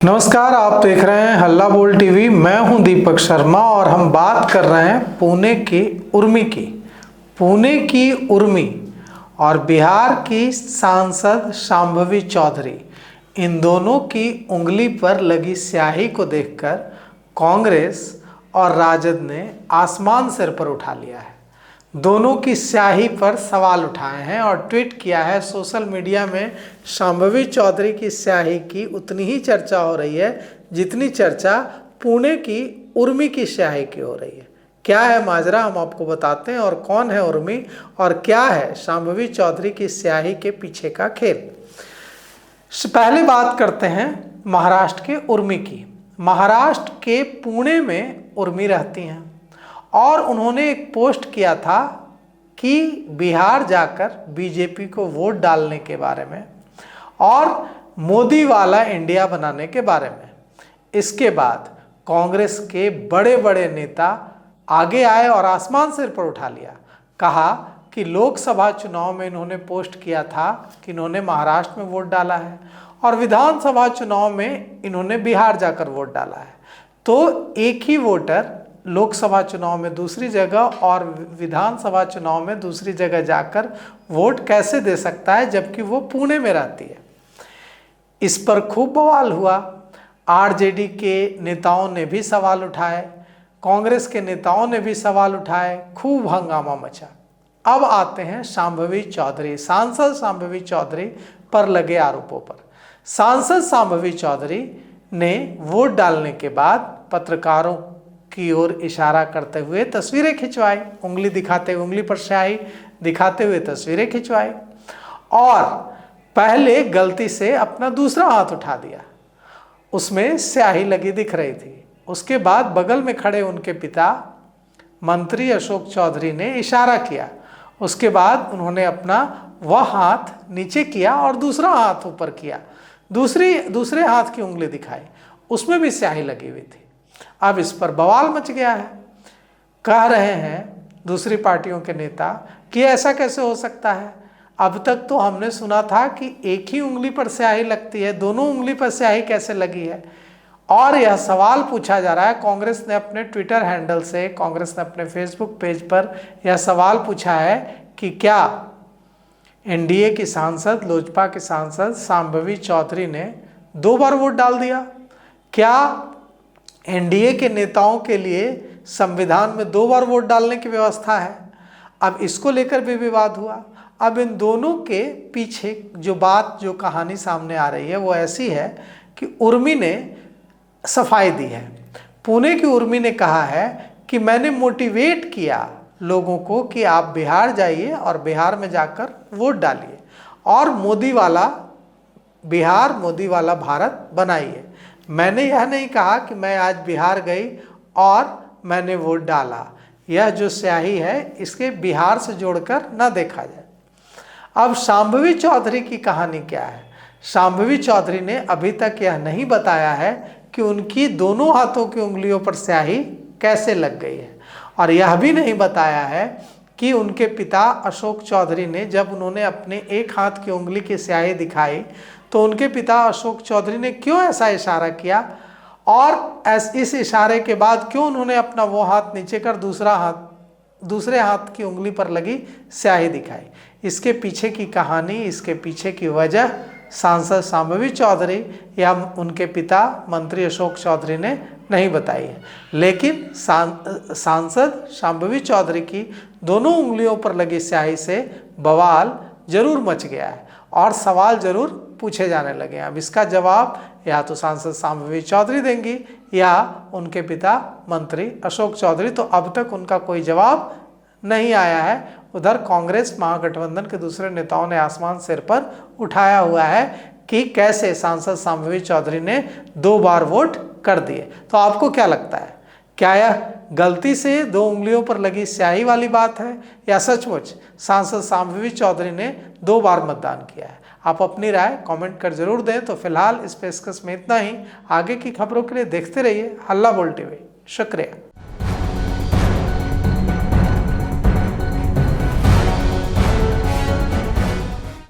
नमस्कार, आप देख रहे हैं हल्ला बोल टीवी। मैं हूं दीपक शर्मा और हम बात कर रहे हैं पुणे की उर्मी की। पुणे की उर्मी और बिहार की सांसद शांभवी चौधरी, इन दोनों की उंगली पर लगी स्याही को देखकर कांग्रेस और राजद ने आसमान सिर पर उठा लिया है। दोनों की स्याही पर सवाल उठाए हैं और ट्वीट किया है। सोशल मीडिया में शांभवी चौधरी की स्याही की उतनी ही चर्चा हो रही है जितनी चर्चा पुणे की उर्मी की स्याही की हो रही है। क्या है माजरा, हम आपको बताते हैं, और कौन है उर्मी और क्या है शांभवी चौधरी की स्याही के पीछे का खेल। पहले बात करते हैं महाराष्ट्र के उर्मी की। महाराष्ट्र के पुणे में उर्मी रहती हैं और उन्होंने एक पोस्ट किया था कि बिहार जाकर बीजेपी को वोट डालने के बारे में और मोदी वाला इंडिया बनाने के बारे में। इसके बाद कांग्रेस के बड़े बड़े नेता आगे आए और आसमान सिर पर उठा लिया। कहा कि लोकसभा चुनाव में इन्होंने पोस्ट किया था कि इन्होंने महाराष्ट्र में वोट डाला है और विधानसभा चुनाव में इन्होंने बिहार जाकर वोट डाला है। तो एक ही वोटर लोकसभा चुनाव में दूसरी जगह और विधानसभा चुनाव में दूसरी जगह जाकर वोट कैसे दे सकता है जबकि वो पुणे में रहती है। इस पर खूब बवाल हुआ। आरजेडी के नेताओं ने भी सवाल उठाए, कांग्रेस के नेताओं ने भी सवाल उठाए, खूब हंगामा मचा। अब आते हैं शांभवी चौधरी, सांसद शांभवी चौधरी पर लगे आरोपों पर। सांसद शांभवी चौधरी ने वोट डालने के बाद पत्रकारों की ओर इशारा करते हुए तस्वीरें खिंचवाई, उंगली दिखाते हुए, उंगली पर स्याही दिखाते हुए तस्वीरें खिंचवाई और पहले गलती से अपना दूसरा हाथ उठा दिया, उसमें स्याही लगी दिख रही थी। उसके बाद बगल में खड़े उनके पिता मंत्री अशोक चौधरी ने इशारा किया। उसके बाद उन्होंने अपना वह हाथ नीचे किया और दूसरा हाथ ऊपर किया, दूसरे हाथ की उंगली दिखाई, उसमें भी स्याही लगी हुई थी। अब इस पर बवाल मच गया है। कह रहे हैं दूसरी पार्टियों के नेता कि ऐसा कैसे हो सकता है, अब तक तो हमने सुना था कि एक ही उंगली पर स्याही लगती है, दोनों उंगली पर स्याही कैसे लगी है। और यह सवाल पूछा जा रहा है। कांग्रेस ने अपने ट्विटर हैंडल से, कांग्रेस ने अपने फेसबुक पेज पर यह सवाल पूछा है कि क्या एनडीए की सांसद, लोजपा की सांसद शांभवी चौधरी ने 2 बार वोट डाल दिया? क्या एनडीए के नेताओं के लिए संविधान में 2 बार वोट डालने की व्यवस्था है? अब इसको लेकर भी विवाद हुआ। अब इन दोनों के पीछे जो कहानी सामने आ रही है वो ऐसी है कि उर्मी ने सफाई दी है। पुणे की उर्मी ने कहा है कि मैंने मोटिवेट किया लोगों को कि आप बिहार जाइए और बिहार में जाकर वोट डालिए और मोदी वाला बिहार, मोदी वाला भारत बनाइए। मैंने यह नहीं कहा कि मैं आज बिहार गई और मैंने वोट डाला। यह जो स्याही है इसके बिहार से जोड़कर न देखा जाए। अब शांभवी चौधरी की कहानी क्या है? शांभवी चौधरी ने अभी तक यह नहीं बताया है कि उनकी दोनों हाथों की उंगलियों पर स्याही कैसे लग गई है और यह भी नहीं बताया है कि उनके पिता अशोक चौधरी ने, जब उन्होंने अपने एक हाथ की उंगली की स्याही दिखाई तो उनके पिता अशोक चौधरी ने क्यों ऐसा इशारा किया और इस इशारे के बाद क्यों उन्होंने अपना वो हाथ नीचे कर दूसरे हाथ की उंगली पर लगी स्याही दिखाई। इसके पीछे की कहानी, इसके पीछे की वजह सांसद शांभवी चौधरी या उनके पिता मंत्री अशोक चौधरी ने नहीं बताई है। लेकिन सांसद शांभवी चौधरी की दोनों उंगलियों पर लगी स्याही से बवाल जरूर मच गया है और सवाल जरूर पूछे जाने लगे हैं। अब इसका जवाब या तो सांसद शांभवी चौधरी देंगी या उनके पिता मंत्री अशोक चौधरी। तो अब तक उनका कोई जवाब नहीं आया है। उधर कांग्रेस महागठबंधन के दूसरे नेताओं ने आसमान सिर पर उठाया हुआ है कि कैसे सांसद शांभवी चौधरी ने 2 बार वोट कर दिए। तो आपको क्या लगता है, क्या यह गलती से 2 उंगलियों पर लगी स्याही वाली बात है या सचमुच सांसद शांभवी चौधरी ने 2 बार मतदान किया है? आप अपनी राय कमेंट कर जरूर दें। तो फिलहाल इस पेशकश में इतना ही। आगे की खबरों के लिए देखते रहिए हल्ला बोल टीवी। शुक्रिया।